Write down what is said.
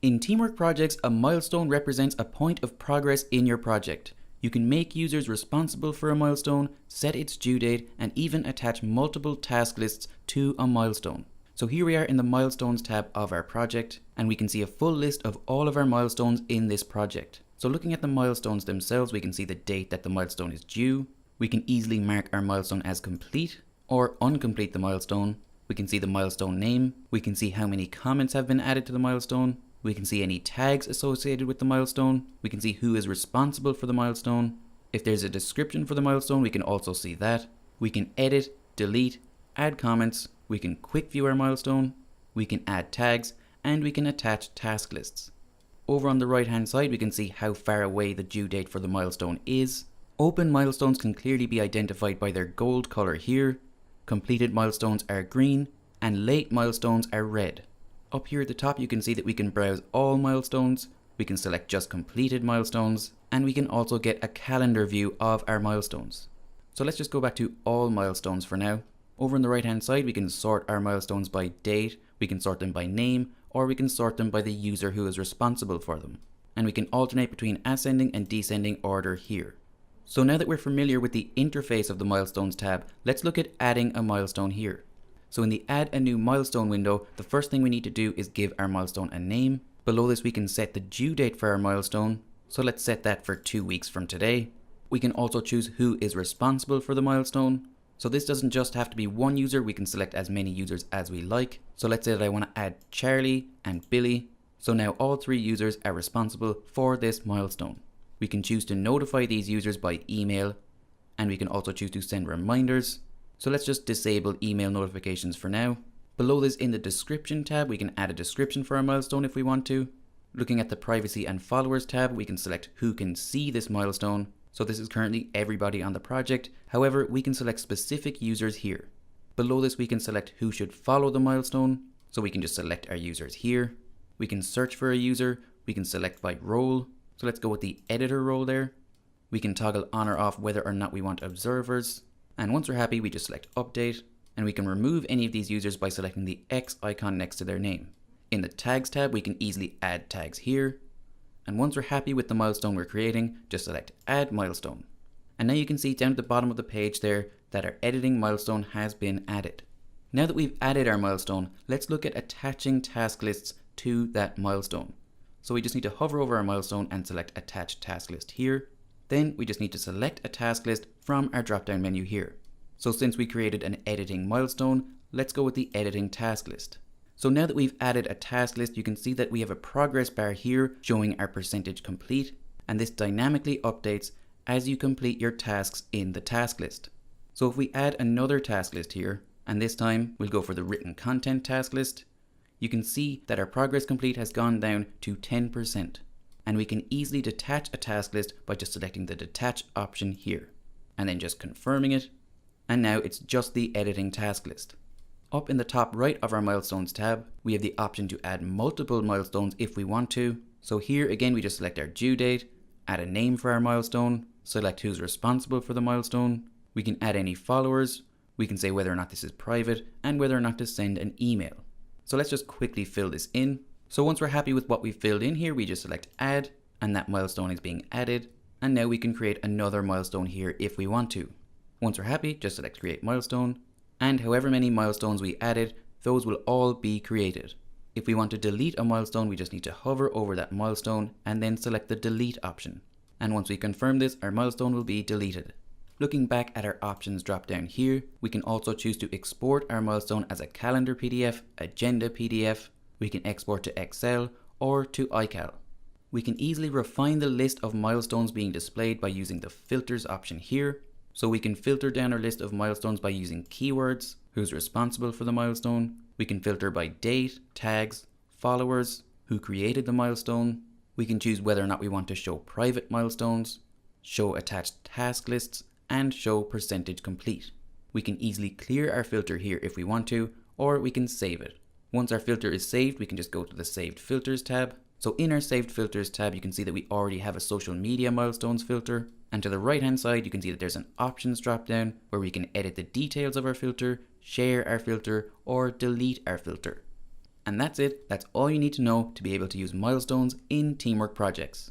In teamwork projects, a milestone represents a point of progress in your project. You can make users responsible for a milestone, set its due date, and even attach multiple task lists to a milestone. So here we are in the Milestones tab of our project, and we can see a full list of all of our milestones in this project. So looking at the milestones themselves, we can see the date that the milestone is due. We can easily mark our milestone as complete or uncomplete the milestone. We can see the milestone name. We can see how many comments have been added to the milestone. We can see any tags associated with the milestone. We can see who is responsible for the milestone. If there's a description for the milestone, we can also see that. We can edit, delete, add comments. We can quick view our milestone. We can add tags, and we can attach task lists. Over on the right hand side, we can see how far away the due date for the milestone is. Open milestones can clearly be identified by their gold color here. Completed milestones are green, and late milestones are red. Up here at the top, you can see that we can browse all milestones, we can select just completed milestones, and we can also get a calendar view of our milestones. So let's just go back to all milestones for now. Over on the right hand side, we can sort our milestones by date, we can sort them by name, or we can sort them by the user who is responsible for them. And we can alternate between ascending and descending order here. So now that we're familiar with the interface of the Milestones tab, let's look at adding a milestone here. So in the Add a New Milestone window, the first thing we need to do is give our milestone a name. Below this, we can set the due date for our milestone. So let's set that for 2 weeks from today. We can also choose who is responsible for the milestone. So this doesn't just have to be one user, we can select as many users as we like. So let's say that I want to add Charlie and Billy. So now all 3 users are responsible for this milestone. We can choose to notify these users by email, and we can also choose to send reminders. So let's just disable email notifications for now. Below this, in the description tab, we can add a description for our milestone if we want to. Looking at the privacy and followers tab, we can select who can see this milestone. So this is currently everybody on the project. However, we can select specific users here. Below this, we can select who should follow the milestone. So we can just select our users here. We can search for a user. We can select by role. So let's go with the editor role there. We can toggle on or off whether or not we want observers. And once we're happy, we just select update, and we can remove any of these users by selecting the X icon next to their name. In the tags tab, we can easily add tags here. And once we're happy with the milestone we're creating, just select add milestone. And now you can see down at the bottom of the page there that our editing milestone has been added. Now that we've added our milestone, let's look at attaching task lists to that milestone. So we just need to hover over our milestone and select attach task list here. Then we just need to select a task list from our drop down menu here. So since we created an editing milestone, let's go with the editing task list. So now that we've added a task list, you can see that we have a progress bar here showing our percentage complete, and this dynamically updates as you complete your tasks in the task list. So if we add another task list here, and this time we'll go for the written content task list, you can see that our progress complete has gone down to 10%. And we can easily detach a task list by just selecting the detach option here, and then just confirming it, and now it's just the editing task list. Up in the top right of our milestones tab, we have the option to add multiple milestones if we want to. So here again, we just select our due date, add a name for our milestone, select who's responsible for the milestone. We can add any followers, we can say whether or not this is private, and whether or not to send an email. So let's just quickly fill this in. So once we're happy with what we filled in here, we just select add, and that milestone is being added. And now we can create another milestone here if we want to. Once we're happy, just select create milestone, and however many milestones we added, those will all be created. If we want to delete a milestone, we just need to hover over that milestone and then select the delete option. And once we confirm this, our milestone will be deleted. Looking back at our options drop down here, we can also choose to export our milestone as a calendar PDF, agenda PDF. We can export to Excel or to iCal. We can easily refine the list of milestones being displayed by using the filters option here. So we can filter down our list of milestones by using keywords, who's responsible for the milestone. We can filter by date, tags, followers, who created the milestone. We can choose whether or not we want to show private milestones, show attached task lists, and show percentage complete. We can easily clear our filter here if we want to, or we can save it. Once our filter is saved, we can just go to the Saved Filters tab. So in our Saved Filters tab, you can see that we already have a social media milestones filter. And to the right hand side, you can see that there's an options drop down where we can edit the details of our filter, share our filter, or delete our filter. And that's it. That's all you need to know to be able to use milestones in teamwork projects.